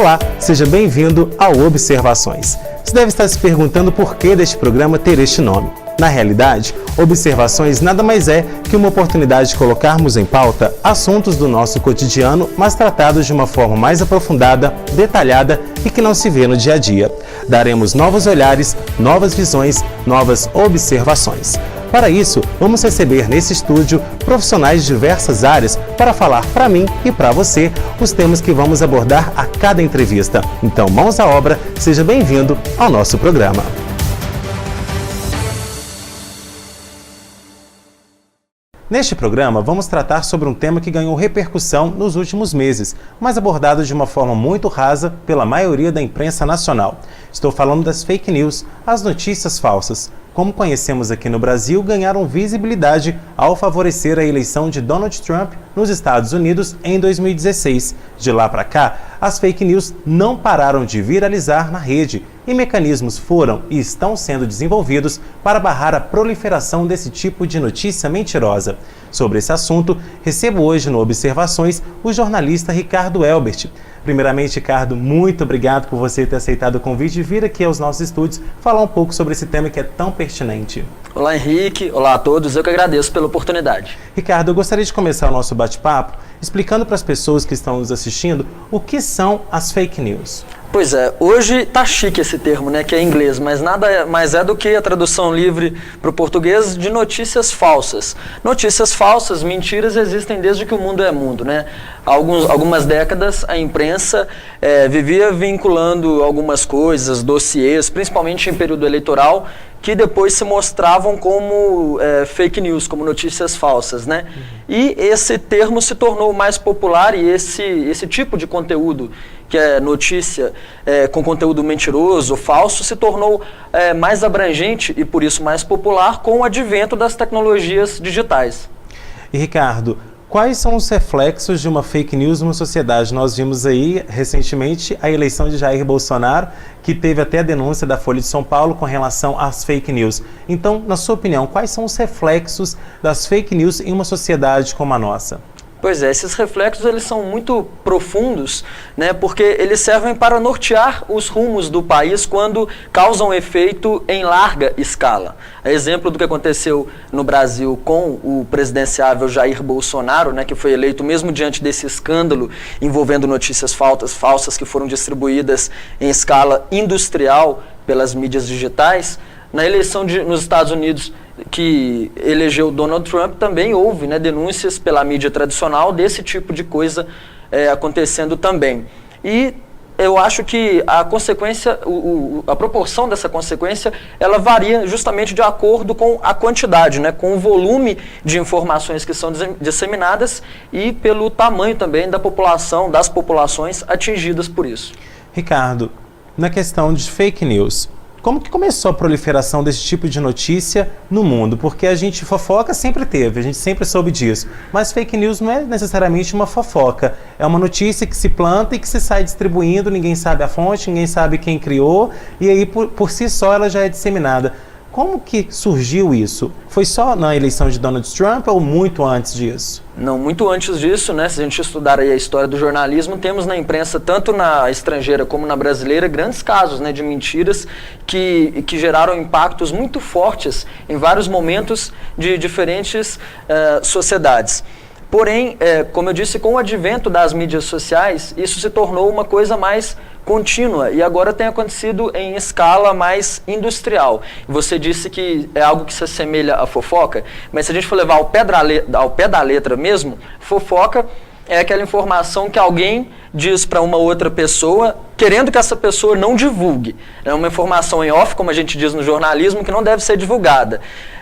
Olá, seja bem-vindo ao Observações. Você deve estar se perguntando por que deste programa ter este nome. Na realidade, Observações nada mais é que uma oportunidade de colocarmos em pauta assuntos do nosso cotidiano, mas tratados de uma forma mais aprofundada, detalhada e que não se vê no dia a dia. Daremos novos olhares, novas visões, novas observações. Para isso, vamos receber nesse estúdio profissionais de diversas áreas para falar para mim e para você os temas que vamos abordar a cada entrevista. Então, mãos à obra, seja bem-vindo ao nosso programa. Neste programa, vamos tratar sobre um tema que ganhou repercussão nos últimos meses, mas abordado de uma forma muito rasa pela maioria da imprensa nacional. Estou falando das fake news, as notícias falsas. Como conhecemos aqui no Brasil, ganharam visibilidade ao favorecer a eleição de Donald Trump nos Estados Unidos em 2016. De lá para cá, as fake news não pararam de viralizar na rede e mecanismos foram e estão sendo desenvolvidos para barrar a proliferação desse tipo de notícia mentirosa. Sobre esse assunto, recebo hoje no Observações o jornalista Ricardo Elbert. Primeiramente, Ricardo, muito obrigado por você ter aceitado o convite e vir aqui aos nossos estúdios falar um pouco sobre esse tema que é tão pertinente. Olá, Henrique. Olá a todos. Eu que agradeço pela oportunidade. Ricardo, eu gostaria de começar o nosso bate-papo explicando para as pessoas que estão nos assistindo o que são as fake news. Pois é, hoje tá chique esse termo, né, que é inglês, mas nada mais é do que a tradução livre para o português de notícias falsas. Notícias falsas, mentiras, existem desde que o mundo é mundo, né? Há algumas décadas a imprensa vivia vinculando algumas coisas, dossiês, principalmente em período eleitoral, que depois se mostravam como fake news, como notícias falsas, né? E esse termo se tornou mais popular e esse tipo de conteúdo, que é notícia com conteúdo mentiroso, falso, se tornou mais abrangente e por isso mais popular com o advento das tecnologias digitais. E Ricardo, quais são os reflexos de uma fake news numa sociedade? Nós vimos aí recentemente a eleição de Jair Bolsonaro, que teve até a denúncia da Folha de São Paulo com relação às fake news. Então, na sua opinião, quais são os reflexos das fake news em uma sociedade como a nossa? Pois é, esses reflexos eles são muito profundos, né, porque eles servem para nortear os rumos do país quando causam efeito em larga escala. É exemplo do que aconteceu no Brasil com o presidenciável Jair Bolsonaro, né, que foi eleito mesmo diante desse escândalo envolvendo notícias falsas que foram distribuídas em escala industrial pelas mídias digitais. Na eleição nos Estados Unidos, que elegeu Donald Trump, também houve, né, denúncias pela mídia tradicional desse tipo de coisa acontecendo também. E eu acho que a consequência, a proporção dessa consequência, ela varia justamente de acordo com a quantidade, né, com o volume de informações que são disseminadas e pelo tamanho também da população, das populações atingidas por isso. Ricardo, na questão de fake news, como que começou a proliferação desse tipo de notícia no mundo? Porque a gente fofoca sempre teve, a gente sempre soube disso. Mas fake news não é necessariamente uma fofoca. É uma notícia que se planta e que se sai distribuindo, ninguém sabe a fonte, ninguém sabe quem criou, e aí por si só ela já é disseminada. Como que surgiu isso? Foi só na eleição de Donald Trump ou muito antes disso? Não, muito antes disso, né? Se a gente estudar aí a história do jornalismo, temos na imprensa, tanto na estrangeira como na brasileira, grandes casos, né, de mentiras que geraram impactos muito fortes em vários momentos de diferentes sociedades. Porém, como eu disse, com o advento das mídias sociais, isso se tornou uma coisa mais contínua e agora tem acontecido em escala mais industrial. Você disse que é algo que se assemelha à fofoca, mas se a gente for levar ao pé da letra mesmo, fofoca é aquela informação que alguém diz para uma outra pessoa, querendo que essa pessoa não divulgue. É uma informação em off, como a gente diz no jornalismo, que não deve ser divulgada.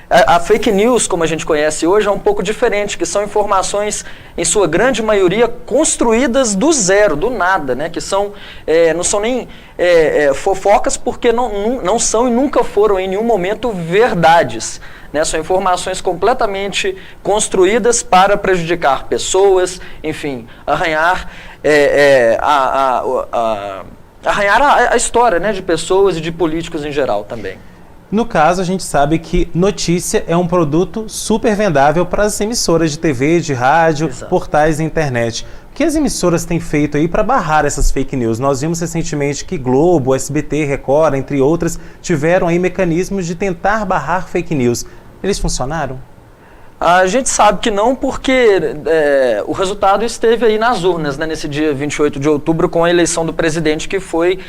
A fake news, como a gente conhece hoje, é um pouco diferente, que são informações, em sua grande maioria, construídas do zero, do nada, né? Que não são nem fofocas, porque não são e nunca foram em nenhum momento verdades. Né? São informações completamente construídas para prejudicar pessoas, enfim, arranhar a história, né, de pessoas e de políticos em geral também. No caso, a gente sabe que notícia é um produto super vendável para as emissoras de TV, de rádio, Exato. portais e internet. O que as emissoras têm feito aí para barrar essas fake news? Nós vimos recentemente que Globo, SBT, Record, entre outras, tiveram aí mecanismos de tentar barrar fake news. Eles funcionaram? A gente sabe que não, porque o resultado esteve aí nas urnas, né, nesse dia 28 de outubro, com a eleição do presidente, que foi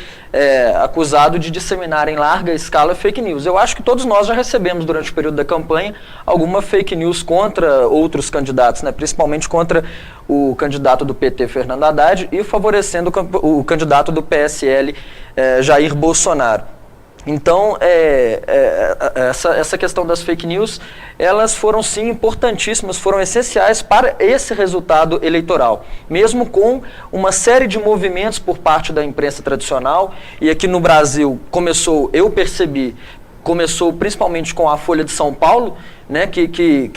acusado de disseminar em larga escala fake news. Eu acho que todos nós já recebemos, durante o período da campanha, alguma fake news contra outros candidatos, né, principalmente contra o candidato do PT, Fernando Haddad, e favorecendo o candidato do PSL, Jair Bolsonaro. Então, essa questão das fake news, elas foram sim importantíssimas, foram essenciais para esse resultado eleitoral. Mesmo com uma série de movimentos por parte da imprensa tradicional, e aqui no Brasil começou principalmente com a Folha de São Paulo, né, que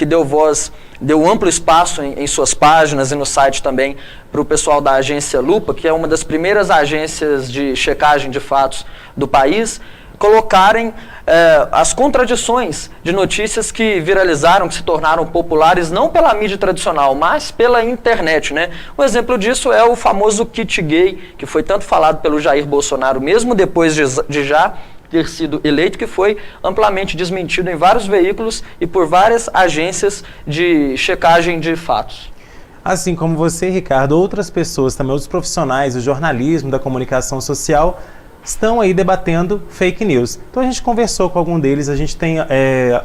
deu amplo espaço em suas páginas e no site também para o pessoal da agência Lupa, que é uma das primeiras agências de checagem de fatos do país, colocarem as contradições de notícias que viralizaram, que se tornaram populares não pela mídia tradicional, mas pela internet, né? Um exemplo disso é o famoso kit gay, que foi tanto falado pelo Jair Bolsonaro, mesmo depois de já ter sido eleito, que foi amplamente desmentido em vários veículos e por várias agências de checagem de fatos. Assim como você, Ricardo, outras pessoas, também outros profissionais do jornalismo, da comunicação social, estão aí debatendo fake news. Então a gente conversou com algum deles, a gente tem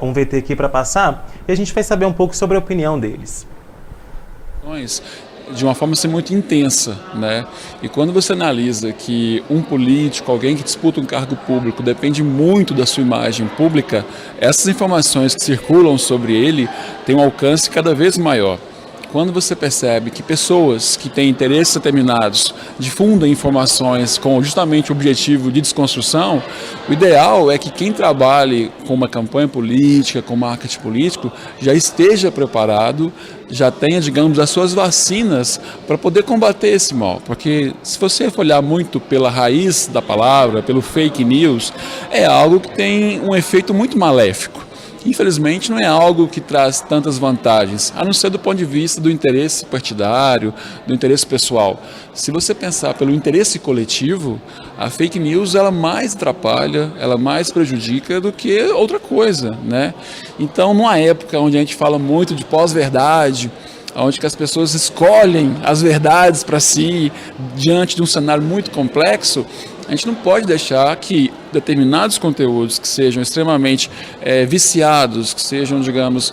um VT aqui para passar e a gente vai saber um pouco sobre a opinião deles. De uma forma assim, muito intensa, né? E quando você analisa que um político, alguém que disputa um cargo público, depende muito da sua imagem pública, essas informações que circulam sobre ele têm um alcance cada vez maior. Quando você percebe que pessoas que têm interesses determinados difundem informações com justamente o objetivo de desconstrução, o ideal é que quem trabalhe com uma campanha política, com marketing político, já esteja preparado, já tenha, digamos, as suas vacinas para poder combater esse mal. Porque se você olhar muito pela raiz da palavra, pelo fake news, é algo que tem um efeito muito maléfico. Infelizmente não é algo que traz tantas vantagens, a não ser do ponto de vista do interesse partidário, do interesse pessoal. Se você pensar pelo interesse coletivo, a fake news ela mais atrapalha, ela mais prejudica do que outra coisa, né? Então, numa época onde a gente fala muito de pós-verdade, onde que as pessoas escolhem as verdades para si, diante de um cenário muito complexo, a gente não pode deixar que determinados conteúdos que sejam extremamente viciados, que sejam, digamos,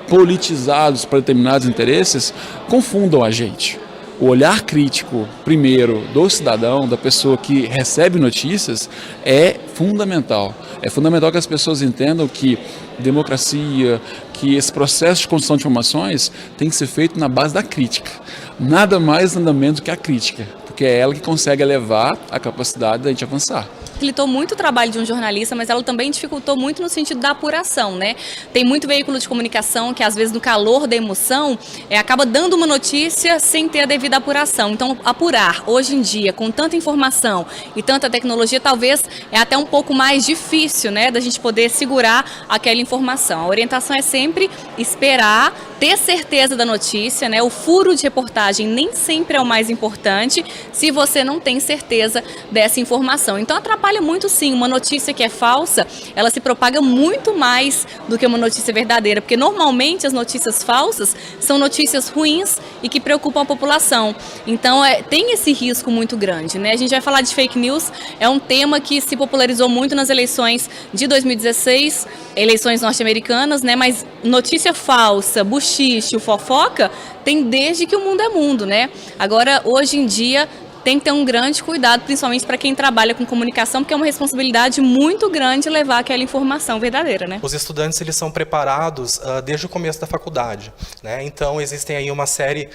politizados para determinados interesses, confundam a gente. O olhar crítico, primeiro, do cidadão, da pessoa que recebe notícias, é fundamental. É fundamental que as pessoas entendam que democracia, que esse processo de construção de informações tem que ser feito na base da crítica. Nada mais, nada menos do que a crítica, porque é ela que consegue elevar a capacidade da gente avançar. Facilitou muito o trabalho de um jornalista, mas ela também dificultou muito no sentido da apuração, né? Tem muito veículo de comunicação que, às vezes, no calor da emoção, acaba dando uma notícia sem ter a devida apuração. Então, apurar, hoje em dia, com tanta informação e tanta tecnologia, talvez é até um pouco mais difícil, né? Da gente poder segurar aquela informação. A orientação é sempre esperar, ter certeza da notícia, né? O furo de reportagem nem sempre é o mais importante se você não tem certeza dessa informação. Então, atrapalha muito sim, uma notícia que é falsa, ela se propaga muito mais do que uma notícia verdadeira, porque normalmente as notícias falsas são notícias ruins e que preocupam a população. Então tem esse risco muito grande, né? A gente vai falar de fake news, é um tema que se popularizou muito nas eleições de 2016, eleições norte-americanas, né? Mas notícia falsa, buchiche, fofoca, tem desde que o mundo é mundo, né? Agora, hoje em dia, tem que ter um grande cuidado, principalmente para quem trabalha com comunicação, porque é uma responsabilidade muito grande levar aquela informação verdadeira, né? Os estudantes, eles são preparados desde o começo da faculdade, né? Então, existem aí uma série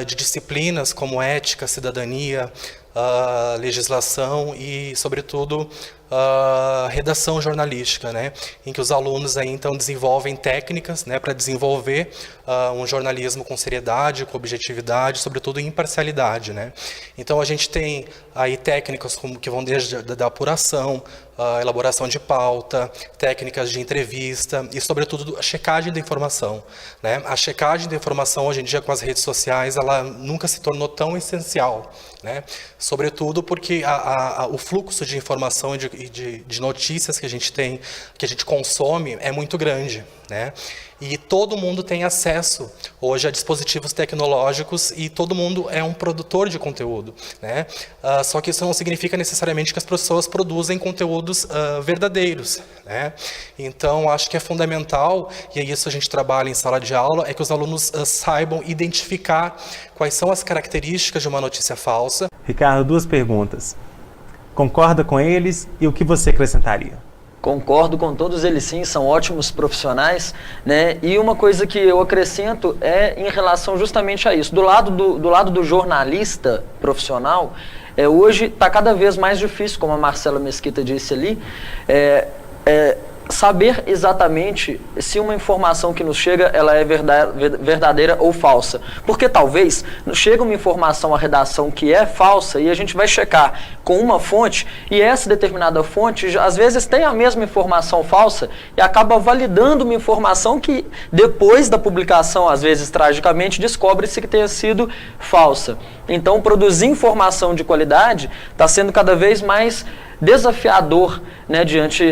de disciplinas como ética, cidadania, legislação e, sobretudo, redação jornalística, né, em que os alunos aí, então desenvolvem técnicas, né, para desenvolver um jornalismo com seriedade, com objetividade, sobretudo imparcialidade, né. Então a gente tem aí técnicas como que vão desde da apuração, elaboração de pauta, técnicas de entrevista e, sobretudo, a checagem da informação, né? A checagem da informação, hoje em dia, com as redes sociais, ela nunca se tornou tão essencial, né? Sobretudo porque o fluxo de informação e de notícias que a gente tem, que a gente consome, é muito grande, né? E todo mundo tem acesso hoje a dispositivos tecnológicos e todo mundo é um produtor de conteúdo, né? Só que isso não significa necessariamente que as pessoas produzem conteúdos verdadeiros, né? Então, acho que é fundamental, e é isso a gente trabalha em sala de aula, é que os alunos saibam identificar quais são as características de uma notícia falsa. Ricardo, 2 perguntas. Concorda com eles e o que você acrescentaria? Concordo com todos eles, sim, são ótimos profissionais, né? E uma coisa que eu acrescento é em relação justamente a isso. Do lado do jornalista profissional, hoje está cada vez mais difícil, como a Marcela Mesquita disse ali, saber exatamente se uma informação que nos chega ela é verdadeira ou falsa. Porque talvez chega uma informação à redação que é falsa e a gente vai checar com uma fonte e essa determinada fonte às vezes tem a mesma informação falsa e acaba validando uma informação que depois da publicação, às vezes tragicamente, descobre-se que tenha sido falsa. Então, produzir informação de qualidade está sendo cada vez mais desafiador, né, diante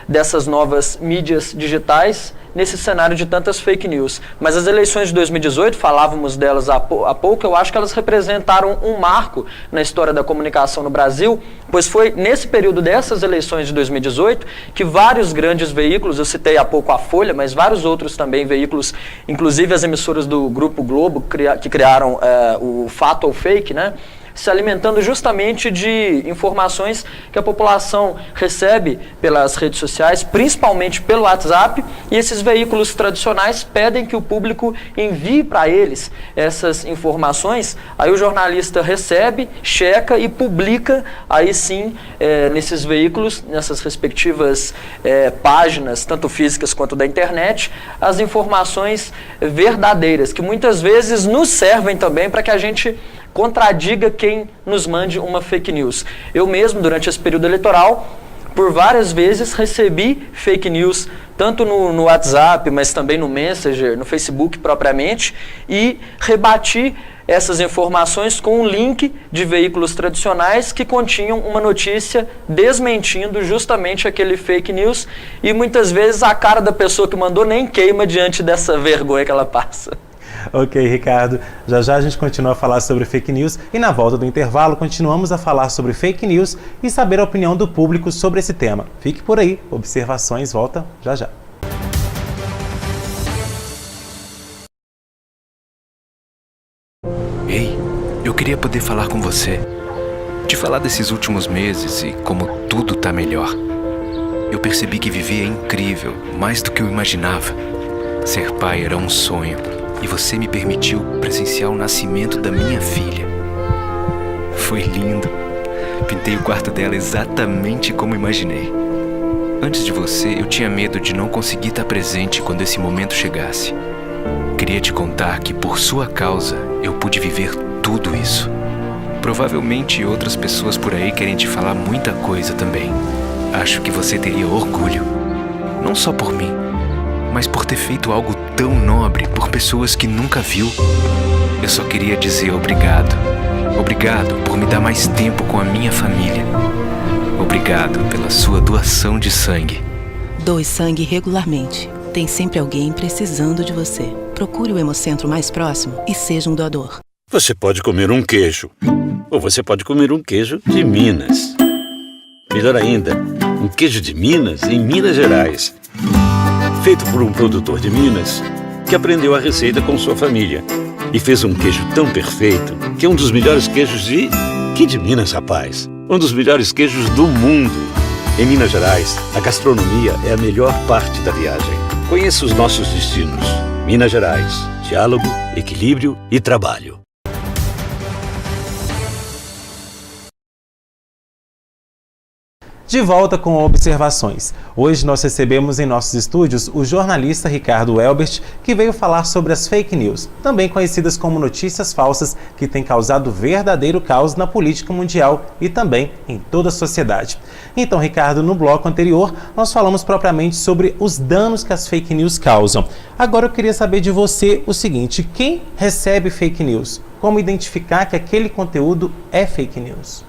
dessas novas mídias digitais, nesse cenário de tantas fake news. Mas as eleições de 2018, falávamos delas há pouco, eu acho que elas representaram um marco na história da comunicação no Brasil, pois foi nesse período dessas eleições de 2018 que vários grandes veículos, eu citei há pouco a Folha, mas vários outros também veículos, inclusive as emissoras do Grupo Globo, que criaram o Fato ou Fake, né, se alimentando justamente de informações que a população recebe pelas redes sociais, principalmente pelo WhatsApp, e esses veículos tradicionais pedem que o público envie para eles essas informações, aí o jornalista recebe, checa e publica, aí sim, nesses veículos, nessas respectivas páginas, tanto físicas quanto da internet, as informações verdadeiras, que muitas vezes nos servem também para que a gente contradiga quem nos mande uma fake news. Eu mesmo, durante esse período eleitoral, por várias vezes recebi fake news, tanto no WhatsApp, mas também no Messenger, no Facebook propriamente, e rebati essas informações com um link de veículos tradicionais que continham uma notícia desmentindo justamente aquele fake news, e muitas vezes a cara da pessoa que mandou nem queima diante dessa vergonha que ela passa. Ok, Ricardo. Já já a gente continua a falar sobre fake news e na volta do intervalo continuamos a falar sobre fake news e saber a opinião do público sobre esse tema. Fique por aí, Observações volta já já. Ei, eu queria poder falar com você. Te falar desses últimos meses e como tudo tá melhor. Eu percebi que viver é incrível, mais do que eu imaginava. Ser pai era um sonho. E você me permitiu presenciar o nascimento da minha filha. Foi lindo. Pintei o quarto dela exatamente como imaginei. Antes de você, eu tinha medo de não conseguir estar presente quando esse momento chegasse. Queria te contar que, por sua causa, eu pude viver tudo isso. Provavelmente outras pessoas por aí querem te falar muita coisa também. Acho que você teria orgulho. Não só por mim, mas por ter feito algo tão nobre por pessoas que nunca viu. Eu só queria dizer obrigado. Obrigado por me dar mais tempo com a minha família. Obrigado pela sua doação de sangue. Doe sangue regularmente. Tem sempre alguém precisando de você. Procure o Hemocentro mais próximo e seja um doador. Você pode comer um queijo. Ou você pode comer um queijo de Minas. Melhor ainda, um queijo de Minas em Minas Gerais. Feito por um produtor de Minas que aprendeu a receita com sua família e fez um queijo tão perfeito que é um dos melhores queijos de Minas, rapaz. Um dos melhores queijos do mundo. Em Minas Gerais, a gastronomia é a melhor parte da viagem. Conheça os nossos destinos. Minas Gerais, diálogo, equilíbrio e trabalho. De volta com observações. Hoje nós recebemos em nossos estúdios o jornalista Ricardo Elbert, que veio falar sobre as fake news, também conhecidas como notícias falsas, que têm causado verdadeiro caos na política mundial e também em toda a sociedade. Então, Ricardo, no bloco anterior, nós falamos propriamente sobre os danos que as fake news causam. Agora eu queria saber de você o seguinte: quem recebe fake news? Como identificar que aquele conteúdo é fake news?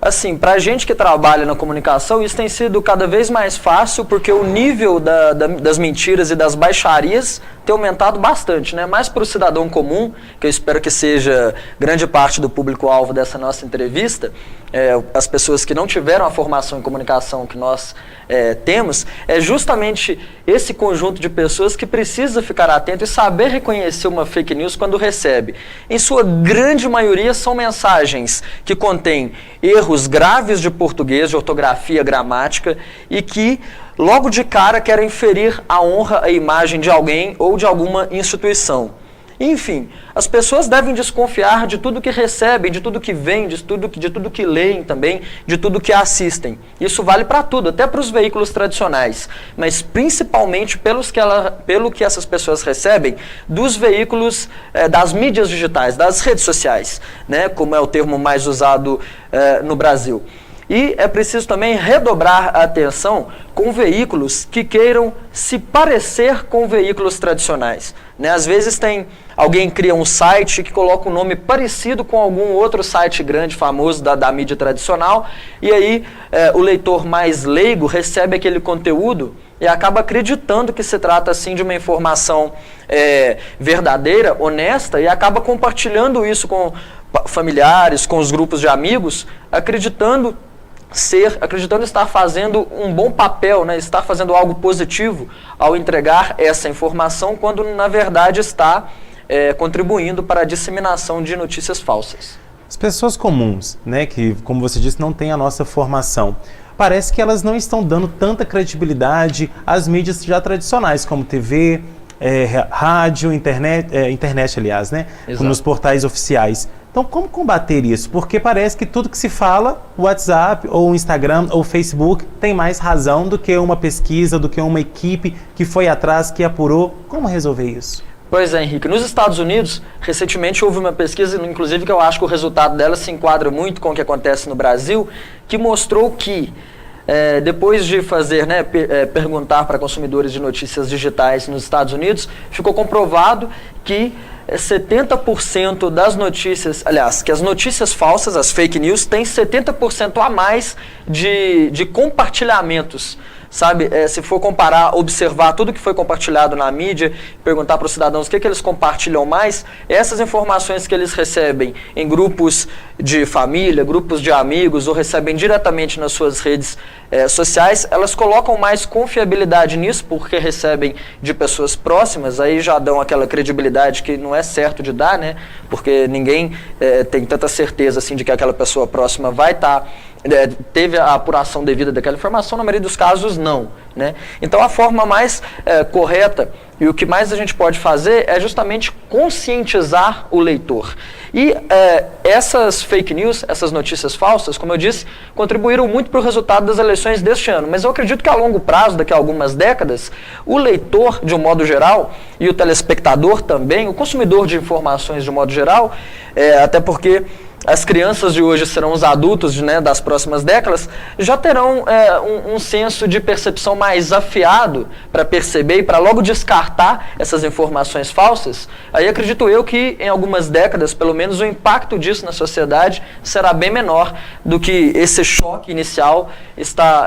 Assim, para a gente que trabalha na comunicação, isso tem sido cada vez mais fácil, porque o nível das mentiras e das baixarias tem aumentado bastante, né? Mais para o cidadão comum, que eu espero que seja grande parte do público-alvo dessa nossa entrevista, as pessoas que não tiveram a formação em comunicação que nós temos, é justamente esse conjunto de pessoas que precisa ficar atento e saber reconhecer uma fake news quando recebe. Em sua grande maioria são mensagens que contêm erros graves de português, de ortografia, gramática, e que logo de cara querem ferir a honra, a imagem de alguém ou de alguma instituição. Enfim, as pessoas devem desconfiar de tudo que recebem, de tudo que vêm, de tudo que leem também, de tudo que assistem. Isso vale para tudo, até para os veículos tradicionais, mas principalmente pelo que essas pessoas recebem dos veículos das mídias digitais, das redes sociais, né, como é o termo mais usado no Brasil. E é preciso também redobrar a atenção com veículos que queiram se parecer com veículos tradicionais, né? Às vezes alguém cria um site que coloca um nome parecido com algum outro site grande, famoso da mídia tradicional, e aí o leitor mais leigo recebe aquele conteúdo e acaba acreditando que se trata assim de uma informação verdadeira, honesta, e acaba compartilhando isso com familiares, com os grupos de amigos, acreditando estar fazendo um bom papel, né? Estar fazendo algo positivo ao entregar essa informação, quando na verdade está contribuindo para a disseminação de notícias falsas. As pessoas comuns, né, que, como você disse, não têm a nossa formação, parece que elas não estão dando tanta credibilidade às mídias já tradicionais, como TV, rádio, internet, aliás, né? Exato. Nos portais oficiais. Então, como combater isso? Porque parece que tudo que se fala, o WhatsApp, ou o Instagram, ou o Facebook, tem mais razão do que uma pesquisa, do que uma equipe que foi atrás, que apurou. Como resolver isso? Pois é, Henrique. Nos Estados Unidos, recentemente houve uma pesquisa, inclusive que eu acho que o resultado dela se enquadra muito com o que acontece no Brasil, que mostrou que depois de fazer, perguntar para consumidores de notícias digitais nos Estados Unidos, ficou comprovado que 70% das notícias, aliás, que as notícias falsas, as fake news, têm 70% a mais de compartilhamentos. Sabe, se for comparar, observar tudo que foi compartilhado na mídia, perguntar para os cidadãos o que eles compartilham mais, essas informações que eles recebem em grupos de família, grupos de amigos, ou recebem diretamente nas suas redes sociais, elas colocam mais confiabilidade nisso, porque recebem de pessoas próximas, aí já dão aquela credibilidade que não é certo de dar, né? Porque ninguém tem tanta certeza assim de que aquela pessoa próxima vai estar teve a apuração devida daquela informação, na maioria dos casos não, né? Então a forma mais correta e o que mais a gente pode fazer é justamente conscientizar o leitor. E essas fake news, essas notícias falsas, como eu disse, contribuíram muito para o resultado das eleições deste ano, mas eu acredito que a longo prazo, daqui a algumas décadas, o leitor, de um modo geral, e o telespectador também, o consumidor de informações de um modo geral, até porque as crianças de hoje serão os adultos, né, das próximas décadas, já terão um senso de percepção mais afiado para perceber e para logo descartar essas informações falsas. Aí acredito eu que em algumas décadas, pelo menos, o impacto disso na sociedade será bem menor do que esse choque inicial está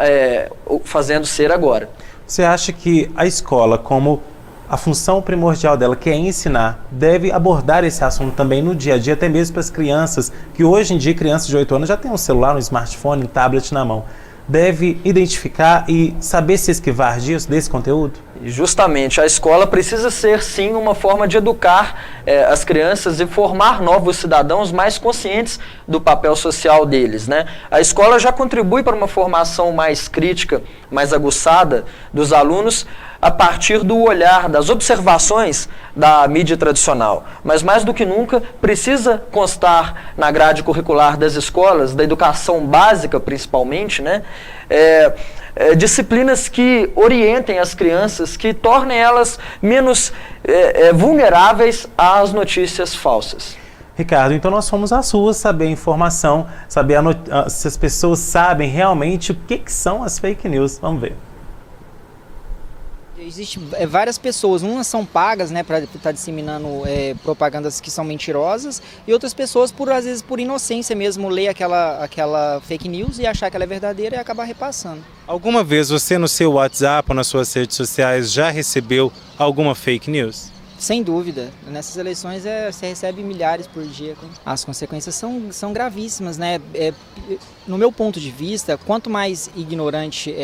fazendo ser agora. Você acha que a escola, como a função primordial dela, que é ensinar, deve abordar esse assunto também no dia a dia, até mesmo para as crianças, que hoje em dia, crianças de 8 anos já têm um celular, um smartphone, um tablet na mão. Deve identificar e saber se esquivar disso, desse conteúdo? E justamente, a escola precisa ser, sim, uma forma de educar as crianças e formar novos cidadãos mais conscientes do papel social deles, né? A escola já contribui para uma formação mais crítica, mais aguçada dos alunos a partir do olhar, das observações da mídia tradicional. Mas, mais do que nunca, precisa constar na grade curricular das escolas, da educação básica principalmente, né? Disciplinas que orientem as crianças, que tornem elas menos vulneráveis às notícias falsas. Ricardo, então nós fomos às ruas saber a informação, saber se as pessoas sabem realmente o que são as fake news. Vamos ver. Existem várias pessoas, umas são pagas, né, para estar disseminando propagandas que são mentirosas, e outras pessoas, às vezes por inocência mesmo, lê aquela fake news e achar que ela é verdadeira e acabar repassando. Alguma vez você no seu WhatsApp ou nas suas redes sociais já recebeu alguma fake news? Sem dúvida. Nessas eleições você recebe milhares por dia. As consequências são gravíssimas, né? No meu ponto de vista, quanto mais ignorante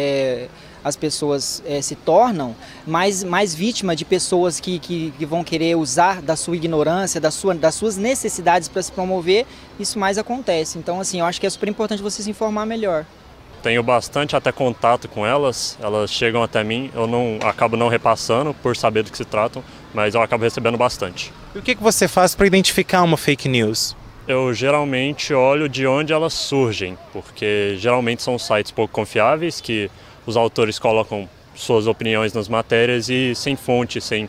as pessoas se tornam, mais vítima de pessoas que vão querer usar da sua ignorância, das suas necessidades para se promover, isso mais acontece. Então, assim, eu acho que é super importante você se informar melhor. Tenho bastante até contato com elas chegam até mim, eu acabo não repassando por saber do que se tratam, mas eu acabo recebendo bastante. E o que você faz para identificar uma fake news? Eu geralmente olho de onde elas surgem, porque geralmente são sites pouco confiáveis, que os autores colocam suas opiniões nas matérias e sem fonte, sem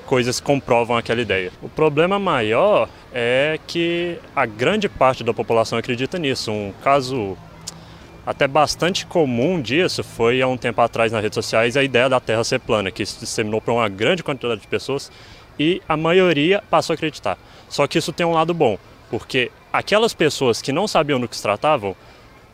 coisas que comprovam aquela ideia. O problema maior é que a grande parte da população acredita nisso. Um caso até bastante comum disso foi há um tempo atrás nas redes sociais a ideia da Terra ser plana, que se disseminou para uma grande quantidade de pessoas e a maioria passou a acreditar. Só que isso tem um lado bom, porque aquelas pessoas que não sabiam do que se tratavam,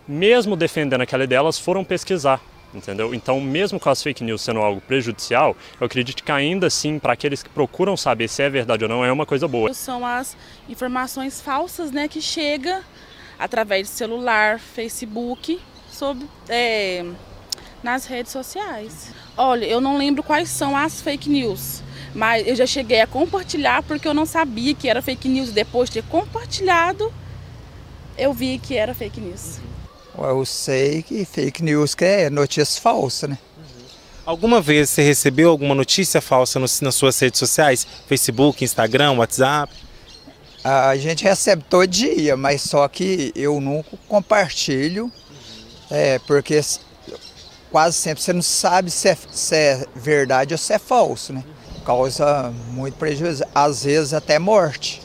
mesmo defendendo aquela ideia, elas foram pesquisar, entendeu? Então, mesmo com as fake news sendo algo prejudicial, eu acredito que ainda assim, para aqueles que procuram saber se é verdade ou não, é uma coisa boa. São as informações falsas, né, que chegam através de celular, Facebook, nas redes sociais. Olha, eu não lembro quais são as fake news, mas eu já cheguei a compartilhar porque eu não sabia que era fake news. Depois de ter compartilhado, eu vi que era fake news. Eu sei que fake news que é notícia falsa, né? Alguma vez você recebeu alguma notícia falsa nas suas redes sociais? Facebook, Instagram, WhatsApp? A gente recebe todo dia, mas só que eu nunca compartilho, porque quase sempre você não sabe se é verdade ou se é falso, né? Causa muito prejuízo, às vezes até morte.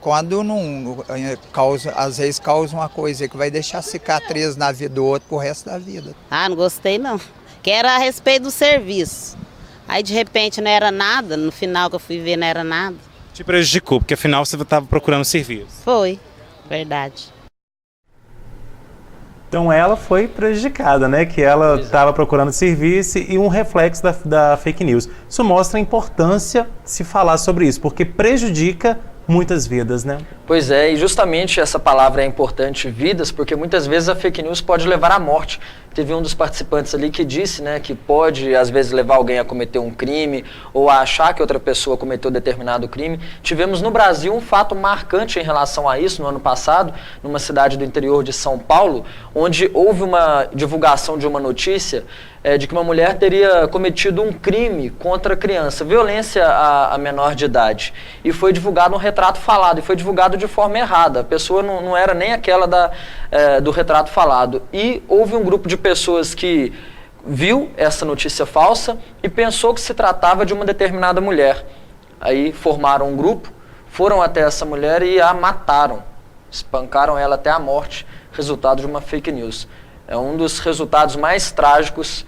Quando não causa, às vezes causa uma coisa que vai deixar cicatriz na vida do outro pro resto da vida. Não gostei não, que era a respeito do serviço. Aí de repente não era nada, no final que eu fui ver não era nada. Te prejudicou, porque afinal você estava procurando serviço. Foi, verdade. Então ela foi prejudicada, né? Que ela estava procurando serviço e um reflexo da fake news. Isso mostra a importância de se falar sobre isso, porque prejudica muitas vidas, né? Pois é, e justamente essa palavra é importante, vidas, porque muitas vezes a fake news pode levar à morte. Teve um dos participantes ali que disse, né, que pode às vezes levar alguém a cometer um crime ou a achar que outra pessoa cometeu determinado crime. Tivemos no Brasil um fato marcante em relação a isso no ano passado, numa cidade do interior de São Paulo, onde houve uma divulgação de uma notícia de que uma mulher teria cometido um crime contra a criança, violência a menor de idade. E foi divulgado um retrato falado, e foi divulgado de forma errada. A pessoa não era nem aquela do retrato falado. E houve um grupo de pessoas que viu essa notícia falsa e pensou que se tratava de uma determinada mulher. Aí formaram um grupo, foram até essa mulher e a mataram. Espancaram ela até a morte, resultado de uma fake news. É um dos resultados mais trágicos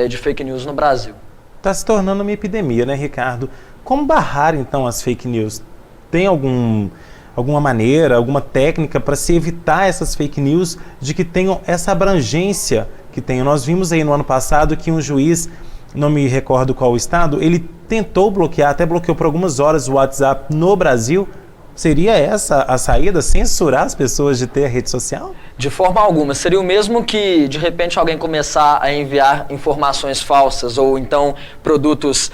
de fake news no Brasil. Está se tornando uma epidemia, né, Ricardo? Como barrar, então, as fake news? Tem alguma maneira, alguma técnica para se evitar essas fake news de que tenham essa abrangência que tenham? Nós vimos aí no ano passado que um juiz, não me recordo qual estado, ele tentou bloquear, até bloqueou por algumas horas o WhatsApp no Brasil. Seria essa a saída? Censurar as pessoas de ter rede social? De forma alguma. Seria o mesmo que, de repente, alguém começar a enviar informações falsas ou então produtos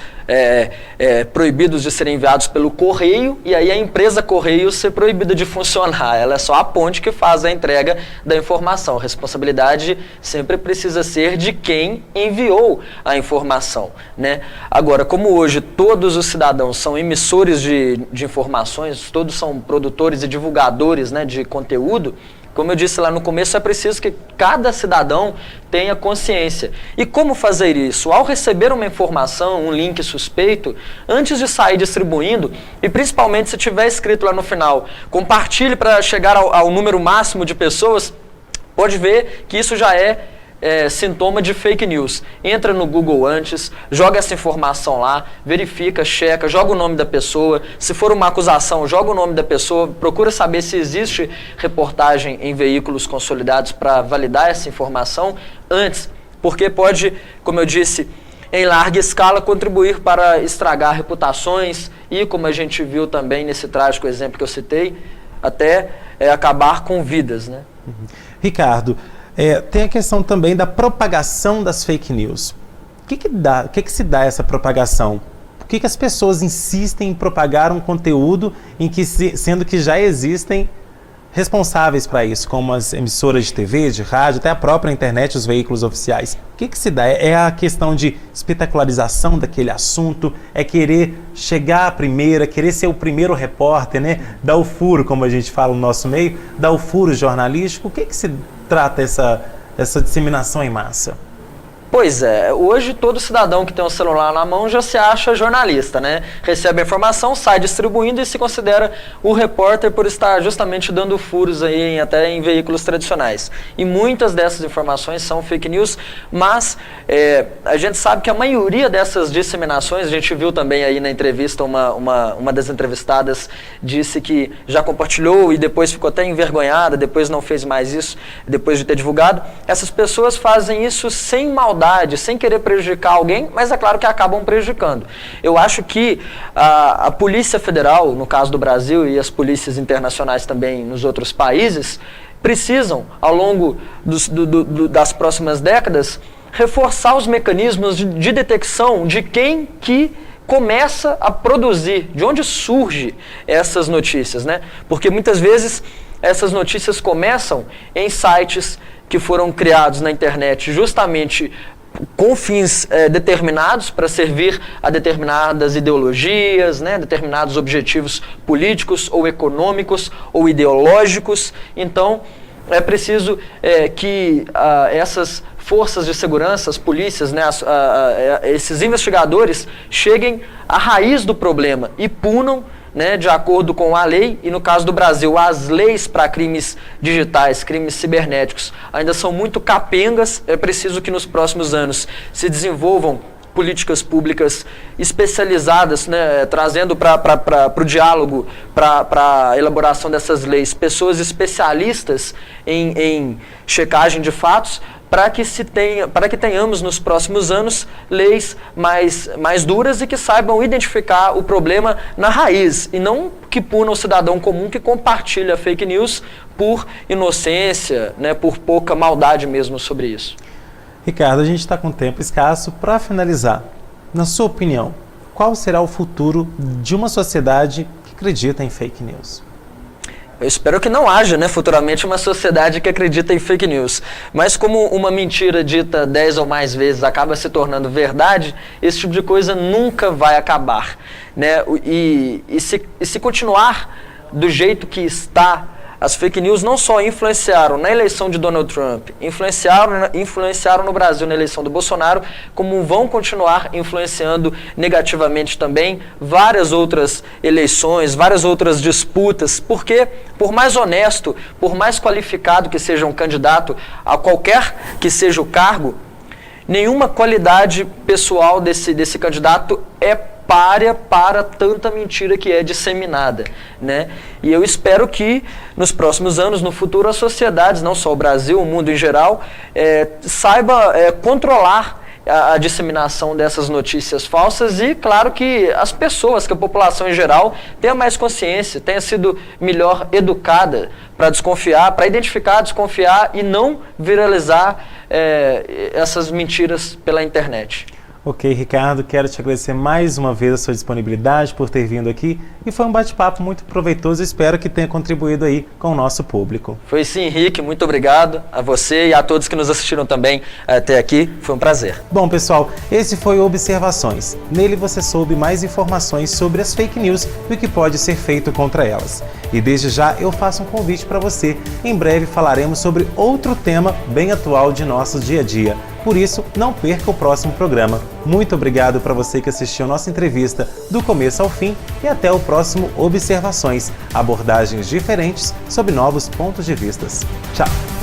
proibidos de serem enviados pelo correio e aí a empresa Correio ser proibida de funcionar. Ela é só a ponte que faz a entrega da informação. A responsabilidade sempre precisa ser de quem enviou a informação, né? Agora, como hoje todos os cidadãos são emissores de informações, todos são produtores e divulgadores, né, de conteúdo, como eu disse lá no começo, é preciso que cada cidadão tenha consciência. E como fazer isso? Ao receber uma informação, um link suspeito, antes de sair distribuindo, e principalmente se tiver escrito lá no final, compartilhe para chegar ao número máximo de pessoas, pode ver que isso já é sintoma de fake news. Entra no Google antes, joga essa informação lá, verifica, checa, joga o nome da pessoa. Se for uma acusação, joga o nome da pessoa, procura saber se existe reportagem em veículos consolidados para validar essa informação antes, porque pode, como eu disse, em larga escala contribuir para estragar reputações e, como a gente viu também nesse trágico exemplo que eu citei, até acabar com vidas, né? Ricardo, tem a questão também da propagação das fake news. O que se dá essa propagação? Por que as pessoas insistem em propagar um conteúdo em que, sendo que já existem responsáveis para isso, como as emissoras de TV, de rádio, até a própria internet, os veículos oficiais? O que se dá? É a questão de espetacularização daquele assunto? É querer chegar primeiro, é querer ser o primeiro repórter, né? Dar o furo, como a gente fala no nosso meio, dar o furo jornalístico. O que se trata essa disseminação em massa? Pois é, hoje todo cidadão que tem um celular na mão já se acha jornalista, né? Recebe a informação, sai distribuindo e se considera o repórter por estar justamente dando furos aí até em veículos tradicionais. E muitas dessas informações são fake news, mas a gente sabe que a maioria dessas disseminações, a gente viu também aí na entrevista, uma das entrevistadas disse que já compartilhou e depois ficou até envergonhada, depois não fez mais isso, depois de ter divulgado. Essas pessoas fazem isso sem maldade, sem querer prejudicar alguém, mas é claro que acabam prejudicando. Eu acho que a Polícia Federal, no caso do Brasil, e as polícias internacionais também nos outros países, precisam, ao longo das próximas décadas, reforçar os mecanismos de detecção de quem que começa a produzir, de onde surge essas notícias, né? Porque muitas vezes essas notícias começam em sites que foram criados na internet justamente com fins determinados para servir a determinadas ideologias, né, determinados objetivos políticos ou econômicos ou ideológicos. Então, é preciso que essas forças de segurança, as polícias, né, esses investigadores cheguem à raiz do problema e punam, né, de acordo com a lei, e no caso do Brasil, as leis para crimes digitais, crimes cibernéticos, ainda são muito capengas. É preciso que nos próximos anos se desenvolvam políticas públicas especializadas, né, trazendo para o diálogo, para a elaboração dessas leis, pessoas especialistas em checagem de fatos, para que tenhamos nos próximos anos leis mais duras e que saibam identificar o problema na raiz e não que punam o cidadão comum que compartilha fake news por inocência, né, por pouca maldade mesmo sobre isso. Ricardo, a gente está com tempo escasso. Para finalizar, na sua opinião, qual será o futuro de uma sociedade que acredita em fake news? Eu espero que não haja, né, futuramente uma sociedade que acredita em fake news. Mas como uma mentira dita 10 ou mais vezes acaba se tornando verdade, esse tipo de coisa nunca vai acabar, né? E se continuar do jeito que está, as fake news não só influenciaram na eleição de Donald Trump, influenciaram no Brasil na eleição do Bolsonaro, como vão continuar influenciando negativamente também várias outras eleições, várias outras disputas, porque por mais honesto, por mais qualificado que seja um candidato a qualquer que seja o cargo, nenhuma qualidade pessoal desse candidato é párea para tanta mentira que é disseminada, né? E eu espero que nos próximos anos, no futuro, as sociedades, não só o Brasil, o mundo em geral, saiba controlar a disseminação dessas notícias falsas e, claro, que as pessoas, que a população em geral, tenha mais consciência, tenha sido melhor educada para desconfiar, para identificar, desconfiar e não viralizar essas mentiras pela internet. Ok, Ricardo, quero te agradecer mais uma vez a sua disponibilidade por ter vindo aqui e foi um bate-papo muito proveitoso, espero que tenha contribuído aí com o nosso público. Foi sim, Henrique, muito obrigado a você e a todos que nos assistiram também até aqui, foi um prazer. Bom, pessoal, esse foi o Observações. Nele você soube mais informações sobre as fake news e o que pode ser feito contra elas. E desde já eu faço um convite para você. Em breve falaremos sobre outro tema bem atual de nosso dia a dia. Por isso, não perca o próximo programa. Muito obrigado para você que assistiu nossa entrevista do começo ao fim e até o próximo Observações, abordagens diferentes sob novos pontos de vista. Tchau!